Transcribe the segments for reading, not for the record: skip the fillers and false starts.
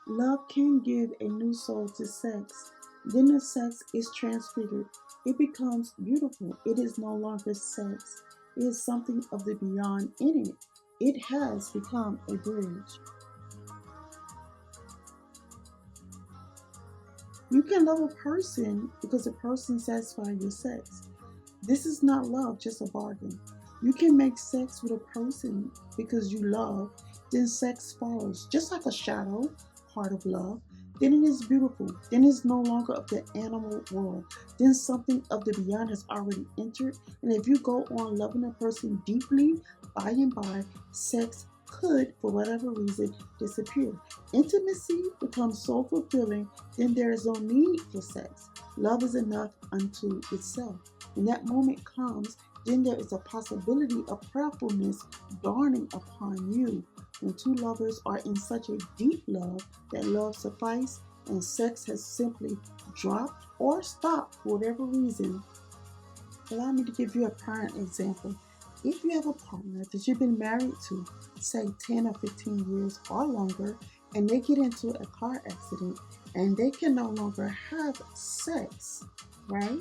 Love can give a new soul to sex. Then the sex is transfigured. It becomes beautiful. It is no longer sex. It is something of the beyond in it. It has become a bridge. You can love a person because a person satisfies your sex. This is not love, just a bargain. You can make sex with a person because you love, then sex follows, just like a shadow, part of love. Then it is beautiful. Then it's no longer of the animal world. Then something of the beyond has already entered. And if you go on loving a person deeply, by and by, sex could, for whatever reason, disappear. Intimacy becomes so fulfilling, then there is no need for sex. Love is enough unto itself. When that moment comes, then there is a possibility of prayerfulness dawning upon you. When two lovers are in such a deep love that love suffices and sex has simply dropped or stopped for whatever reason, allow me to give you a prime example. If you have a partner that you've been married to, say 10 or 15 years or longer, and they get into a car accident and they can no longer have sex, right?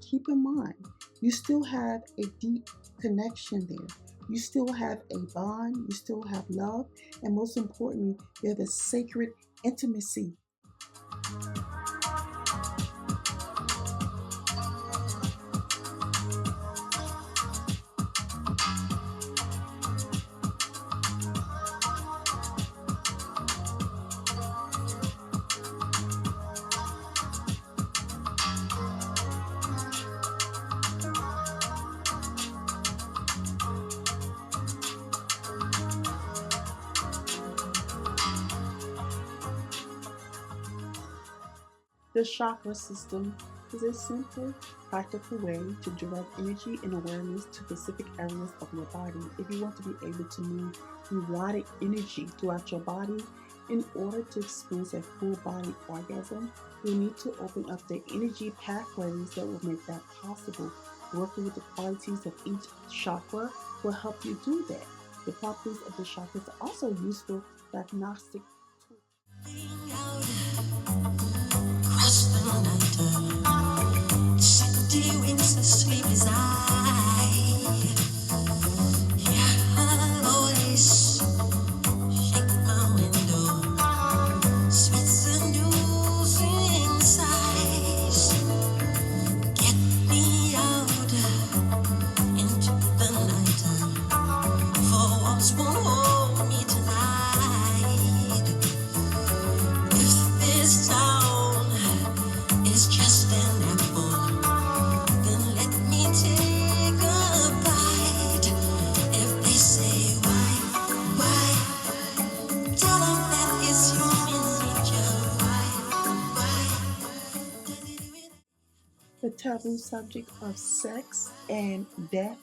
Keep in mind, you still have a deep connection there. You still have a bond, you still have love, and most importantly, you have a sacred intimacy. The chakra system is a simple, practical way to direct energy and awareness to specific areas of your body. If you want to be able to move erotic energy throughout your body, in order to experience a full body orgasm, you need to open up the energy pathways that will make that possible. Working with the qualities of each chakra will help you do that. The properties of the chakras are also useful diagnostic tools. Cross the night, Saturday winds asleep as I. Yeah, I'll always shake my window, sweet seducing sighs. Get me out into the night, for walls won't hold me tonight. If this town is just an apple, then let me take a bite. If they say why, tell them that it's human nature. Why, does it do it? The taboo subject of sex and death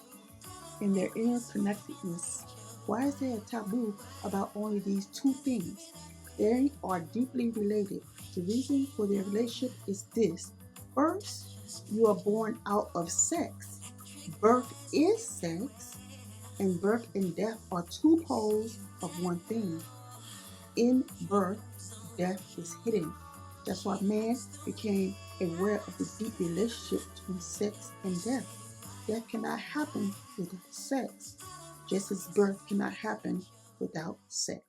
and their interconnectedness. Why is there a taboo about only these two things? They are deeply related. The reason for their relationship is this. First, you are born out of sex. Birth is sex, and birth and death are two poles of one thing. In birth, death is hidden. That's why man became aware of the deep relationship between sex and death. Death cannot happen without sex, just as birth cannot happen without sex.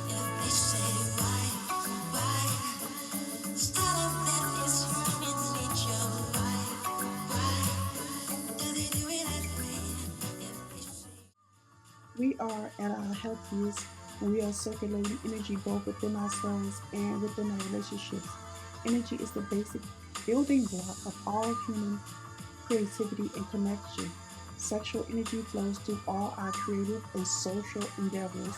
If they say why, tell them that it's human nature. Why, do they do it that way? If they say We are at our healthiest when we are circulating energy both within ourselves and within our relationships. Energy is the basic building block of all human creativity and connection. Sexual energy flows through all our creative and social endeavors,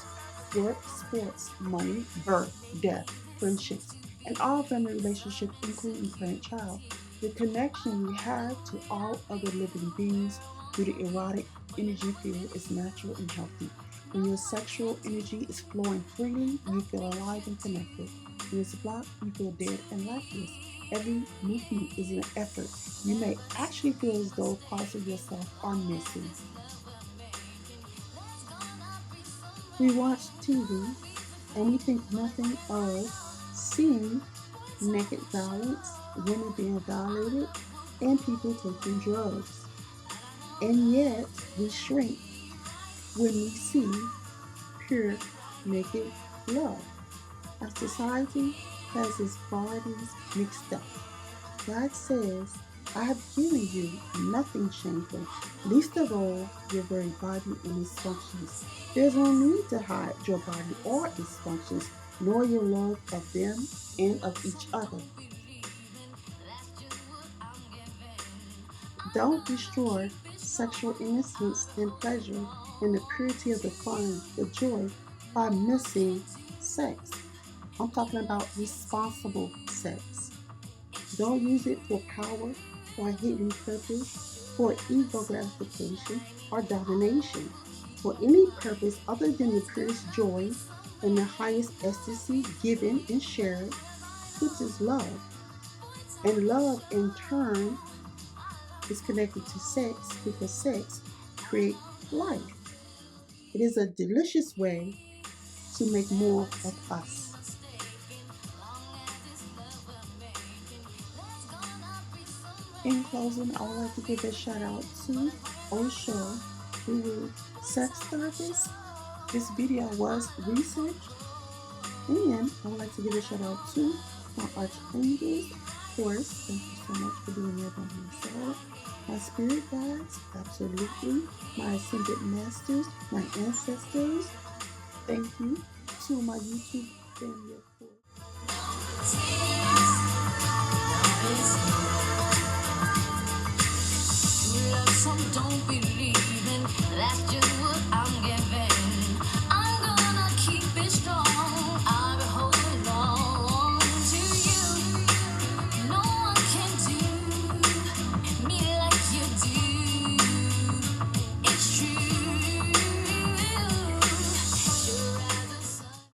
work, sports, money, birth, death, friendships, and all family relationships, including parent-child. The connection we have to all other living beings through the erotic energy field is natural and healthy. When your sexual energy is flowing freely, you feel alive and connected. When it's blocked, you feel dead and lifeless. Every movement is an effort. You may actually feel as though parts of yourself are missing. We watch TV, And we think nothing of seeing naked violence, women being violated, and people taking drugs. And yet we shrink when we see pure naked love. Our society has its priorities mixed up. God says, I have given you nothing shameful, least of all your very body and its functions. There's no need to hide your body or its functions, nor your love of them and of each other. Don't destroy sexual innocence and pleasure and the purity of the fun, the joy, by missing sex. I'm talking about responsible sex. Don't use it for power or hidden purpose, for ego gratification or domination, for any purpose other than the purest joy and the highest ecstasy given and shared, which is love. And love, in turn, is connected to sex because sex creates life. It is a delicious way to make more of us. In closing, I would like to give a shout out to Osho, who sex therapist. This video was researched, and I would like to give a shout out to my archangels. Of course, thank you so much for being there by my side. My spirit guides, absolutely. My ascended masters, my ancestors. Thank you to my YouTube family, of course. Some don't believe in, that's just what I'm giving. I'm gonna keep it strong. I'll be holding on to you. No one can do me like you do. It's true.